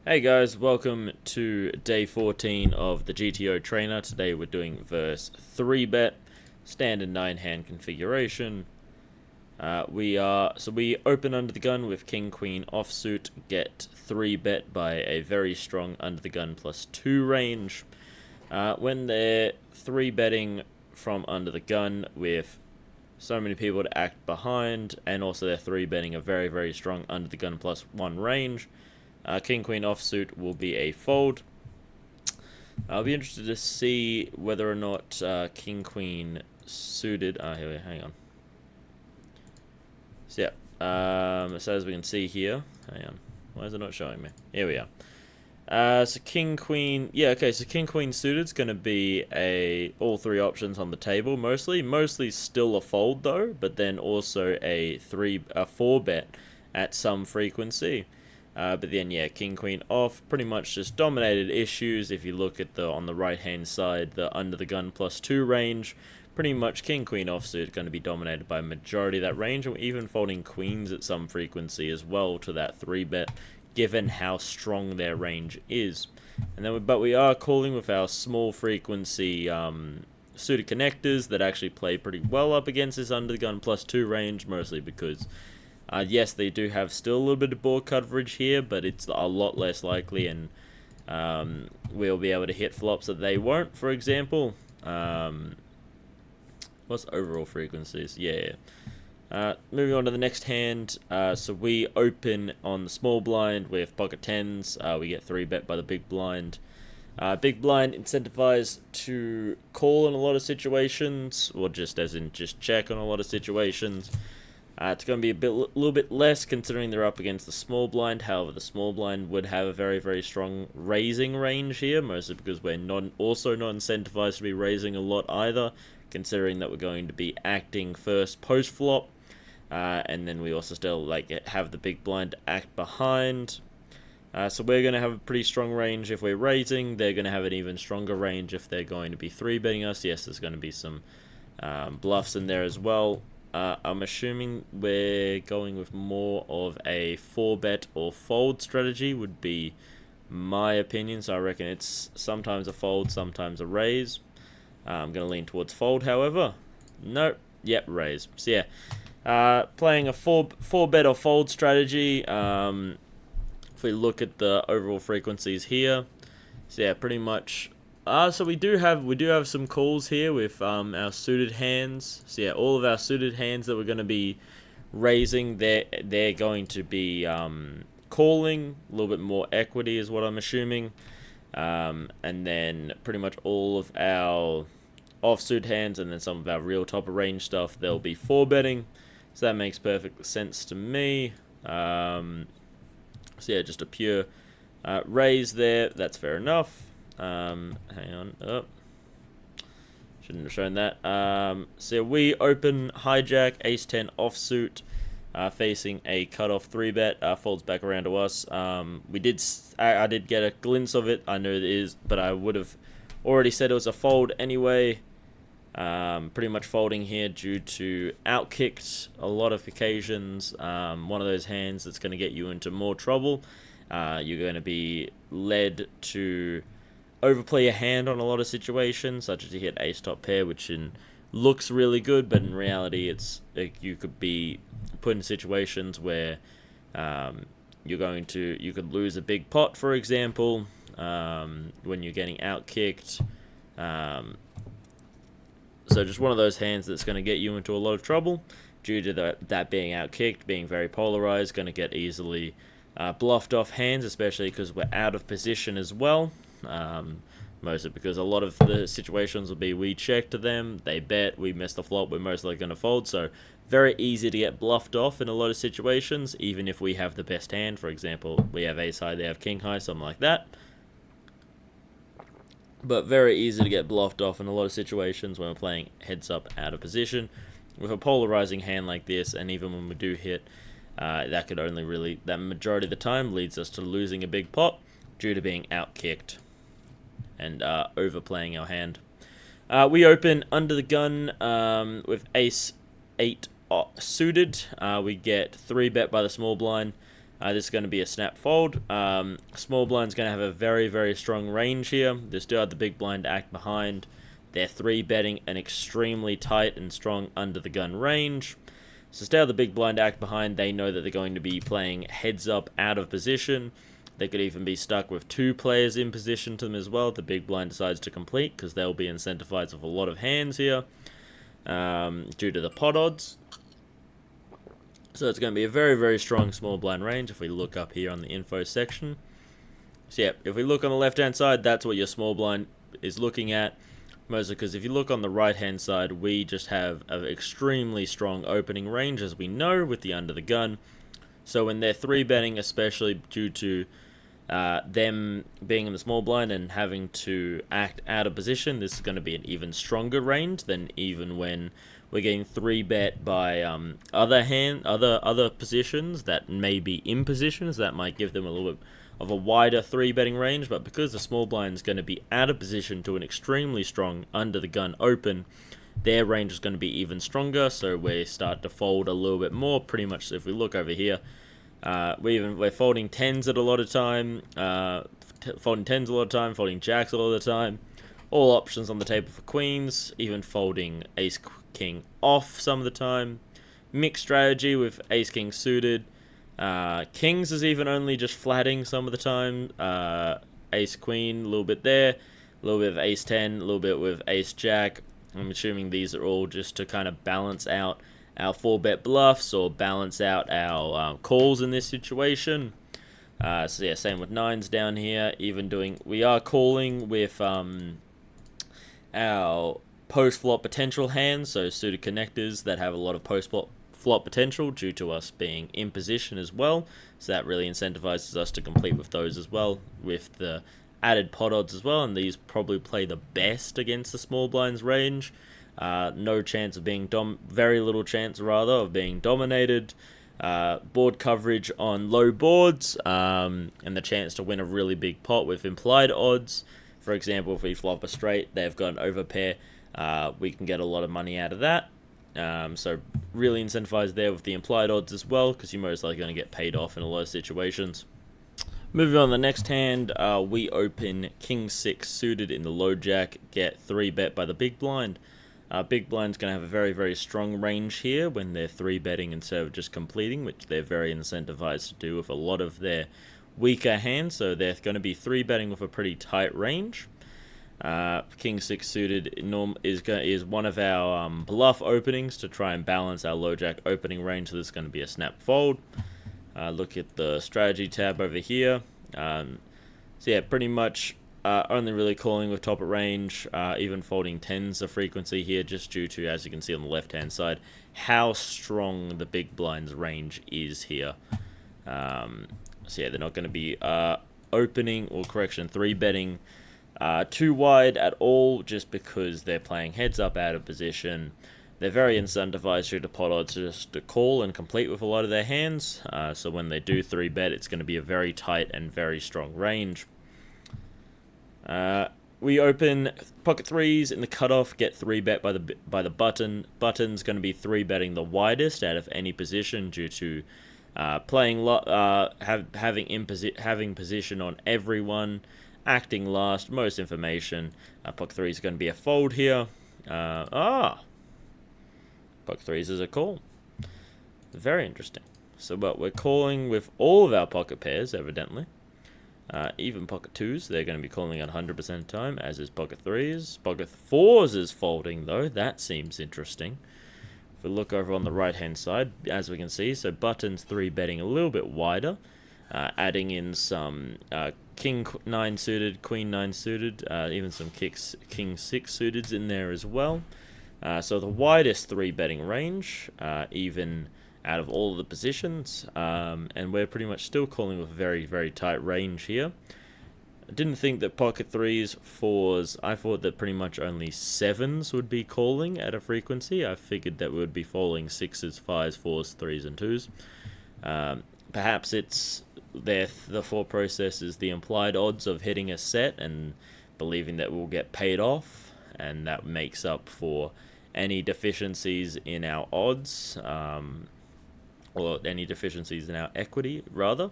Hey guys, welcome to day 14 of the GTO trainer. Today we're doing verse 3-bet, standard 9-hand configuration. We open under the gun with King Queen offsuit, get 3-bet by a very strong under the gun +2 range. When they're 3-betting from under the gun with so many people to act behind, and also they're 3-betting a very, very strong under the gun +1 range, King Queen offsuit will be a fold. I'll be interested to see whether or not King Queen suited. Hang on. So yeah, so as we can see here, hang on. Why is it not showing me? Here we are. So King Queen, yeah, okay. So King Queen suited is going to be all three options on the table mostly still a fold though, but then also a 4-bet at some frequency. But then, yeah, King Queen off pretty much just dominated issues. If you look at on the right hand side, the under the gun +2 range, pretty much King Queen offsuit is going to be dominated by a majority of that range, and even folding queens at some frequency as well to that 3-bet, given how strong their range is. And then, but we are calling with our small frequency suited connectors that actually play pretty well up against this under the gun +2 range, mostly because yes, they do have still a little bit of board coverage here, but it's a lot less likely, and we'll be able to hit flops that they won't, for example. What's overall frequencies? Yeah. Moving on to the next hand. So we open on the small blind with pocket tens. We get 3-bet by the big blind. Big blind incentivized to call in a lot of situations, or just check on a lot of situations. It's going to be a little bit less considering they're up against the small blind. However, the small blind would have a very, very strong raising range here, mostly because we're also not incentivized to be raising a lot either, considering that we're going to be acting first post-flop, and then we also still have the big blind act behind. So we're going to have a pretty strong range if we're raising. They're going to have an even stronger range if they're going to be 3-betting us. Yes, there's going to be some bluffs in there as well. I'm assuming we're going with more of a 4-bet or fold strategy would be my opinion. So I reckon it's sometimes a fold, sometimes a raise. I'm going to lean towards fold, however. Nope. Yep, raise. So yeah, playing a 4-bet or fold strategy. If we look at the overall frequencies here, so yeah, pretty much. So we do have some calls here with our suited hands. So yeah, all of our suited hands that we're going to be raising, they're going to be calling. A little bit more equity is what I'm assuming. And then pretty much all of our offsuit hands and then some of our real top of range stuff, they'll be 4-betting. So that makes perfect sense to me. So yeah, just a pure raise there. That's fair enough. Hang on. Oh, shouldn't have shown that. So we open hijack ace-10 offsuit, facing a cutoff 3-bet. Folds back around to us. I did get a glimpse of it. I know it is, but I would have already said it was a fold anyway. Pretty much folding here due to outkicked a lot of occasions. One of those hands that's going to get you into more trouble. You're going to be led to overplay a hand on a lot of situations, such as you hit ace top pair, which looks really good, but in reality, you could be put in situations where you could lose a big pot, for example, when you're getting outkicked. So just one of those hands that's going to get you into a lot of trouble due to that being outkicked, being very polarized, going to get easily bluffed off hands, especially because we're out of position as well. Mostly because a lot of the situations will be we check to them, they bet, we miss the flop, we're most likely going to fold. So very easy to get bluffed off in a lot of situations, even if we have the best hand. For example, we have ace high, they have king high, something like that. But very easy to get bluffed off in a lot of situations when we're playing heads up out of position. With a polarizing hand like this, and even when we do hit, that majority of the time leads us to losing a big pot due to being outkicked and overplaying our hand. We open under the gun with ace-8 suited. We get 3-bet by the small blind. This is going to be a snap fold. Small blind's going to have a very, very strong range here. They still have the big blind to act behind. They're 3-betting an extremely tight and strong under the gun range. So still have the big blind to act behind. They know that they're going to be playing heads up out of position. They could even be stuck with 2 players in position to them as well. The big blind decides to complete because they'll be incentivized with a lot of hands here due to the pot odds. So it's going to be a very, very strong small blind range if we look up here on the info section. So yeah, if we look on the left-hand side, that's what your small blind is looking at. Mostly because if you look on the right-hand side, we just have an extremely strong opening range, as we know, with the under the gun. So when they're 3-betting, especially due to them being in the small blind and having to act out of position, this is going to be an even stronger range than even when we're getting 3-bet by other positions that may be in positions that might give them a little bit of a wider 3-betting range. But because the small blind is going to be out of position to an extremely strong under the gun open, their range is going to be even stronger. So we start to fold a little bit more. Pretty much, if we look over here, we're folding tens at a lot of time, folding tens a lot of time, folding jacks a lot of the time. All options on the table for queens, even folding ace king off some of the time. Mixed strategy with ace king suited. Kings is even only just flatting some of the time. Ace queen, a little bit there, a little bit of ace 10, a little bit with ace jack. I'm assuming these are all just to kind of balance out our 4-bet bluffs or balance out our calls in this situation. So yeah, same with nines down here. We are calling with our post-flop potential hands, so suited connectors that have a lot of post-flop potential due to us being in position as well. So that really incentivizes us to complete with those as well, with the added pot odds as well, and these probably play the best against the small blinds range. No chance of being very little chance rather of being dominated. Board coverage on low boards, and the chance to win a really big pot with implied odds. For example, if we flop a straight, they've got an overpair, we can get a lot of money out of that. So really incentivized there with the implied odds as well, because you're most likely going to get paid off in a lot of situations. Moving on to the next hand, we open King 6 suited in the low jack, get 3-bet by the big blind. Big blind's going to have a very, very strong range here when they're 3-betting instead of just completing, which they're very incentivized to do with a lot of their weaker hands, so they're going to be 3-betting with a pretty tight range. King 6 suited is one of our bluff openings to try and balance our low jack opening range, so this is going to be a snap fold. Look at the strategy tab over here. So yeah, pretty much only really calling with top of range, even folding tens of frequency here, just due to, as you can see on the left hand side, how strong the big blind's range is here. So yeah, they're not going to be opening, or correction, 3-betting too wide at all, just because they're playing heads up out of position. They're very incentivized through the pot odds just to call and complete with a lot of their hands. So when they do 3-bet, it's going to be a very tight and very strong range. We open pocket threes in the cutoff, get 3-bet by the button. Button's going to be 3-betting the widest out of any position due to having position on everyone, acting last, most information. Pocket threes is going to be a fold here. Pocket threes is a call. Very interesting. So, but we're calling with all of our pocket pairs, evidently. Even pocket twos, they're going to be calling 100% of the time, as is pocket threes. Pocket fours is folding, though. That seems interesting. If we look over on the right-hand side, as we can see, so buttons 3-betting a little bit wider, adding in some king 9 suited, queen 9 suited, even some king 6 suited in there as well. So the widest 3-betting range, even out of all of the positions, and we're pretty much still calling with a very, very tight range here. I didn't think that pocket threes, fours, I thought that pretty much only sevens would be calling at a frequency. I figured that we would be falling sixes, fives, fours, threes, and twos. Perhaps it's the thought process is the implied odds of hitting a set and believing that we'll get paid off, and that makes up for any deficiencies in our odds. or any deficiencies in our equity, rather,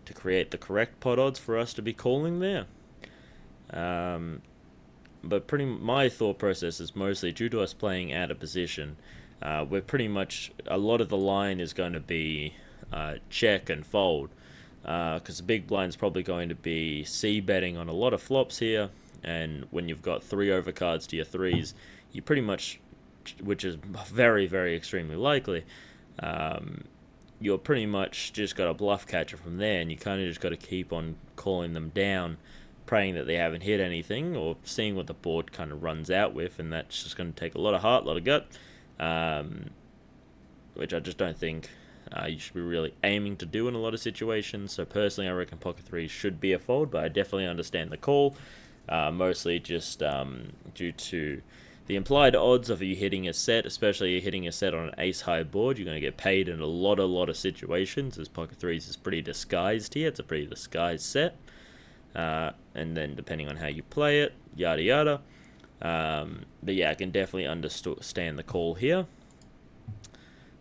to create the correct pot odds for us to be calling there. But my thought process is mostly due to us playing out of position. We're pretty much, a lot of the line is going to be check and fold, because the big blind's probably going to be c-betting on a lot of flops here, and when you've got 3 overcards to your 3s, you pretty much, which is very, very extremely likely, you're pretty much just got a bluff catcher from there, and you kind of just got to keep on calling them down, praying that they haven't hit anything, or seeing what the board kind of runs out with, and that's just going to take a lot of heart, a lot of gut, which I just don't think you should be really aiming to do in a lot of situations. So personally, I reckon pocket 3 should be a fold, but I definitely understand the call, mostly just due to the implied odds of you hitting a set, especially hitting a set on an ace-high board. You're going to get paid in a lot of situations, as pocket 3s is pretty disguised here. It's a pretty disguised set. And then depending on how you play it, yada yada. But yeah, I can definitely understand the call here.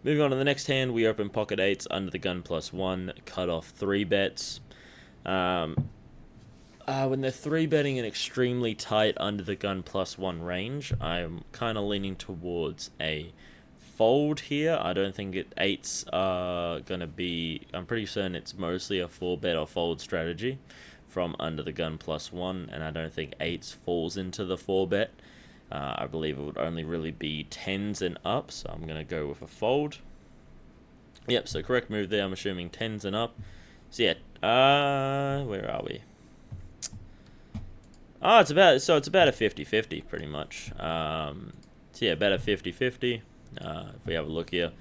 Moving on to the next hand, we open pocket 8s under the gun +1, cut off 3 bets. When they're 3-betting an extremely tight under the gun +1 range, I'm kind of leaning towards a fold here. I don't think 8s are going to be, I'm pretty certain it's mostly a 4-bet or fold strategy from under the gun +1, and I don't think 8s falls into the 4-bet. I believe it would only really be 10s and up, so I'm going to go with a fold. Yep, so correct move there, I'm assuming 10s and up. So yeah, where are we? It's about a 50-50 pretty much. So yeah, about a 50-50, if we have a look here.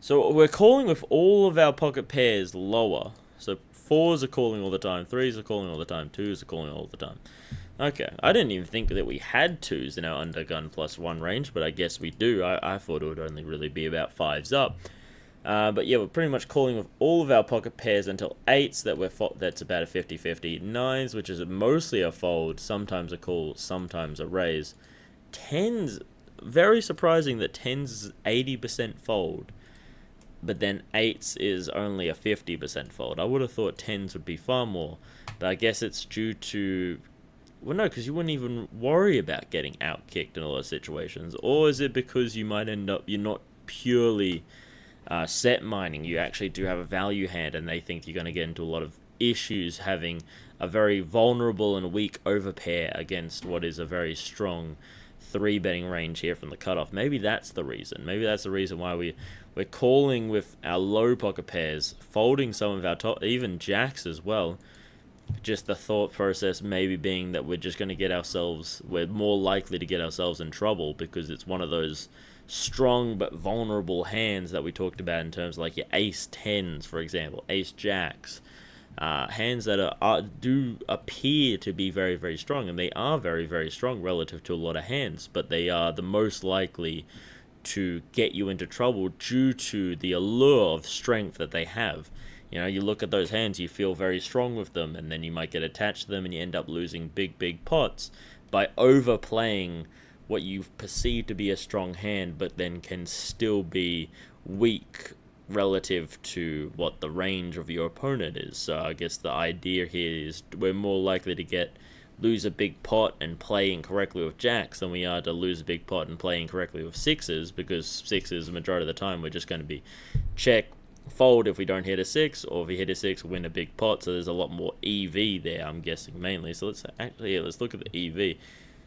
So we're calling with all of our pocket pairs lower. So 4s are calling all the time, 3s are calling all the time, 2s are calling all the time. Okay, I didn't even think that we had 2s in our under gun +1 range, but I guess we do. I thought it would only really be about 5s up. But yeah, we're pretty much calling with all of our pocket pairs until 8s that's about a 50-50. 9s, which is mostly a fold, sometimes a call, sometimes a raise. 10s, very surprising that 10s is 80% fold, but then 8s is only a 50% fold. I would have thought 10s would be far more, but I guess it's due to, well, no, because you wouldn't even worry about getting out-kicked in a lot of situations. Or is it because you might end up, you're not purely set mining, you actually do have a value hand, and they think you're going to get into a lot of issues having a very vulnerable and weak overpair against what is a very strong 3-betting range here from the cutoff. Maybe that's the reason. Maybe that's the reason why we're calling with our low pocket pairs, folding some of our top, even jacks as well. Just the thought process maybe being that we're just going to get ourselves, we're more likely to get ourselves in trouble because it's one of those strong but vulnerable hands that we talked about in terms of like your ace 10s, for example, ace jacks. Hands that do appear to be very, very strong, and they are very, very strong relative to a lot of hands, but they are the most likely to get you into trouble due to the allure of strength that they have. You know, you look at those hands, you feel very strong with them, and then you might get attached to them and you end up losing big, big pots by overplaying what you perceive to be a strong hand, but then can still be weak relative to what the range of your opponent is. So I guess the idea here is we're more likely to lose a big pot and play incorrectly with jacks than we are to lose a big pot and play incorrectly with 6s, because 6s, the majority of the time, we're just going to be check, fold if we don't hit a 6, or if we hit a 6, win a big pot. So there's a lot more EV there, I'm guessing, mainly. So let's look at the EV.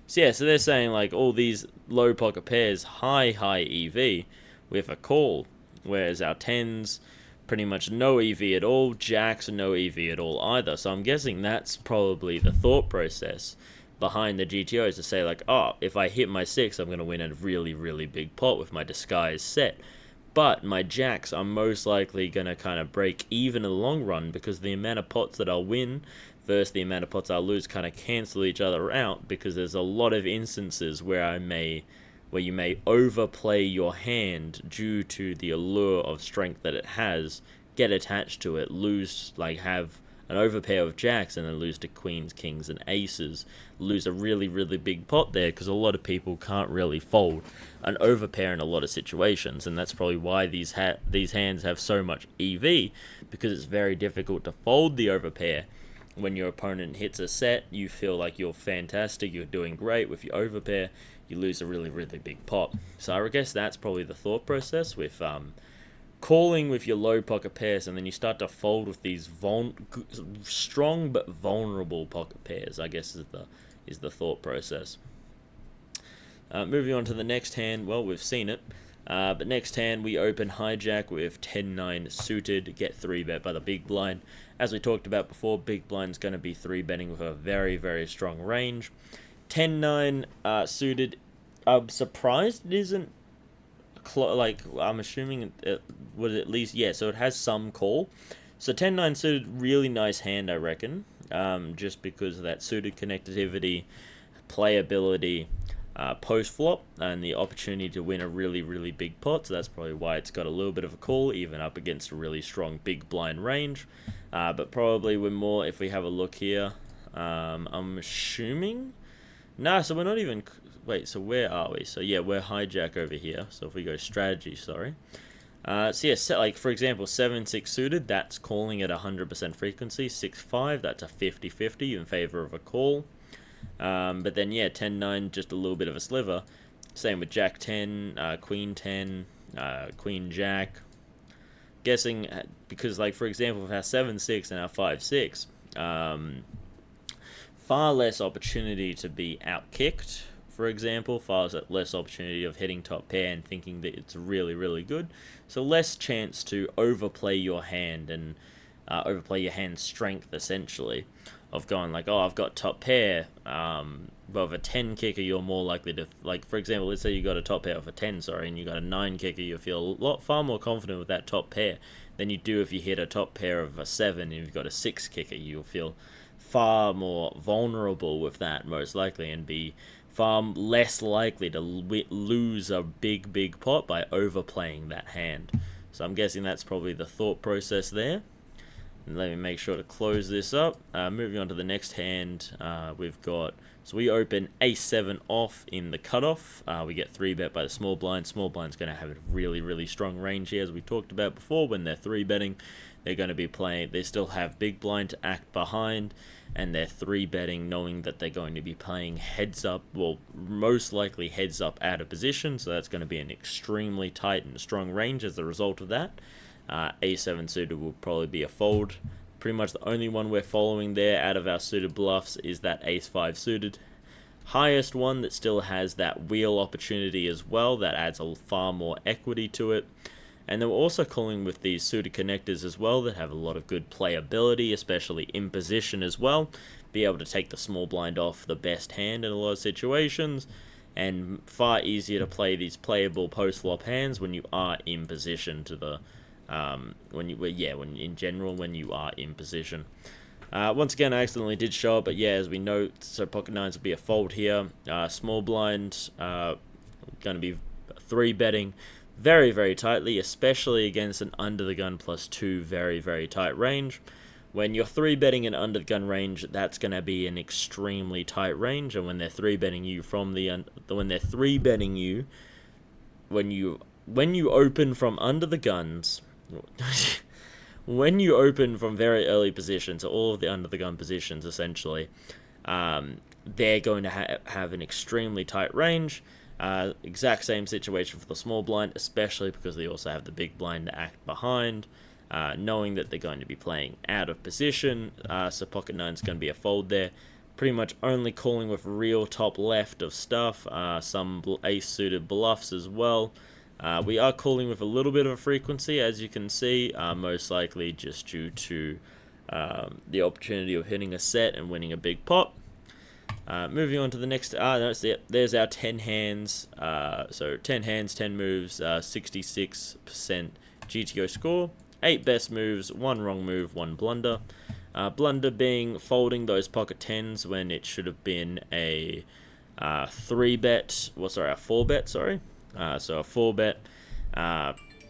So yeah, so they're saying like all these low pocket pairs, high EV with a call, whereas our 10s pretty much no EV at all, jacks no EV at all either. So I'm guessing that's probably the thought process behind the GTOs, to say like, oh, if I hit my 6, I'm going to win a really, really big pot with my disguise set. But my jacks are most likely going to kind of break even in the long run, because the amount of pots that I'll win versus the amount of pots I'll lose kind of cancel each other out, because there's a lot of instances where you may overplay your hand due to the allure of strength that it has, get attached to it, lose, like have an overpair of jacks and then lose to queens, kings, and aces, lose a really, really big pot there, because a lot of people can't really fold an overpair in a lot of situations, and that's probably why these hands have so much EV, because it's very difficult to fold the overpair. When your opponent hits a set, you feel like you're fantastic, you're doing great. With your overpair, you lose a really, really big pot. So I guess that's probably the thought process with calling with your low pocket pairs, and then you start to fold with these strong but vulnerable pocket pairs, I guess is the thought process. Moving on to the next hand, well, we've seen it. But next hand, we open hijack with 10-9 suited, get 3-bet by the big blind. As we talked about before, big blind's going to be 3-betting with a very, very strong range. 10-9 suited, I'm surprised it isn't, I'm assuming it would at least, yeah, so it has some call. So 10-9 suited, really nice hand, I reckon, just because of that suited connectivity, playability, post-flop, and the opportunity to win a really, really big pot. So that's probably why it's got a little bit of a call, even up against a really strong big blind range. But probably we're more, if we have a look here, I'm assuming... Nah, so we're not even... Wait, so where are we? So yeah, we're hijack over here. So if we go strategy, sorry. So yeah, like for example, 7-6 suited, that's calling at 100% frequency. 6-5, that's a 50-50 in favor of a call. But then yeah, 10-9, just a little bit of a sliver. Same with Jack 10, Queen 10, Queen Jack. Guessing, because like for example, with our 7-6 and our 5-6, far less opportunity to be outkicked, for example, far less opportunity of hitting top pair and thinking that it's really, really good. So less chance to overplay your hand and overplay your hand's strength, essentially, of going like, oh, I've got top pair, but with a 10 kicker, you're more likely to, like, for example, let's say you got a top pair of a 10, sorry, and you got a 9 kicker, you feel far more confident with that top pair than you do if you hit a top pair of a 7 and you've got a 6 kicker. You'll feel far more vulnerable with that, most likely, and be far less likely to lose a big pot by overplaying that hand. So I'm guessing that's probably the thought process there. And let me make sure to close this up. Moving on to the next hand, we've got, so we open ace-7 off in the cutoff. We get 3-bet by the small blind. Small blind's going to have a really, really strong range here, as we talked about before. When they're 3-betting, they're going to be playing, they still have big blind to act behind, and they're 3-betting knowing that they're going to be playing heads up, well, most likely heads up out of position, so that's going to be an extremely tight and strong range as a result of that. A7 suited will probably be a fold. Pretty much the only one we're following there out of our suited bluffs is that ace-5 suited. Highest one that still has that wheel opportunity as well, that adds a far more equity to it. And then we're also calling with these suited connectors as well that have a lot of good playability, especially in position as well. Be able to take the small blind off the best hand in a lot of situations, and far easier to play these playable post-flop hands when you are in position to the... when in general, when you are in position. Once again, I accidentally did show it, but yeah, as we know, so pocket nines will be a fold here. Small blind, going to be 3-betting very, very tightly, especially against an under the gun +2 very, very tight range. When you're 3-betting an under the gun range, that's going to be an extremely tight range, and when they're 3-betting you from when they're 3-betting you, when you open from under the guns. When you open from very early positions, so all of the under the gun positions essentially, they're going to have an extremely tight range. Exact same situation for the small blind, especially because they also have the big blind to act behind, knowing that they're going to be playing out of position. So pocket nine's going to be a fold there. Pretty much only calling with real top left of stuff, some ace suited bluffs as well. We are calling with a little bit of a frequency, as you can see, most likely just due to the opportunity of hitting a set and winning a big pot. Moving on to the next, there's our 10 hands, so 10 hands, 10 moves, 66% GTO score, 8 best moves, 1 wrong move, 1 blunder. Blunder being folding those pocket 10s when it should have been a 3-bet, a 4-bet, sorry. So a 4-bet,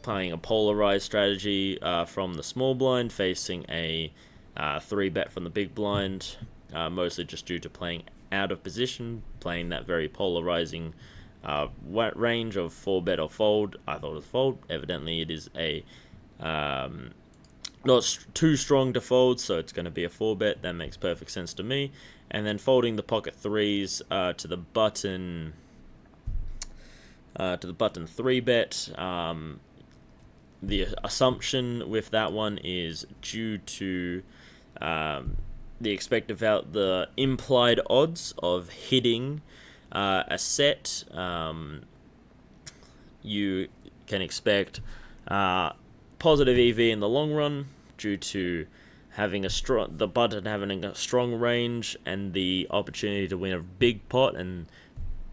playing a polarized strategy from the small blind, facing a 3-bet from the big blind, mostly just due to playing out of position, playing that very polarizing range of 4-bet or fold. I thought it was fold. Evidently, it is a not too strong to fold, so it's going to be a 4-bet. That makes perfect sense to me. And then folding the pocket threes to the button 3-bet. The assumption with that one is due to the expected the implied odds of hitting a set. You can expect positive EV in the long run due to having the button having a strong range and the opportunity to win a big pot, and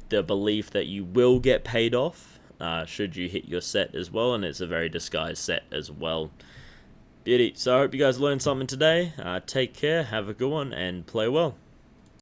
the belief that you will get paid off should you hit your set as well, and it's a very disguised set as well. Beauty. So I hope you guys learned something today. Take care, have a good one, and play well.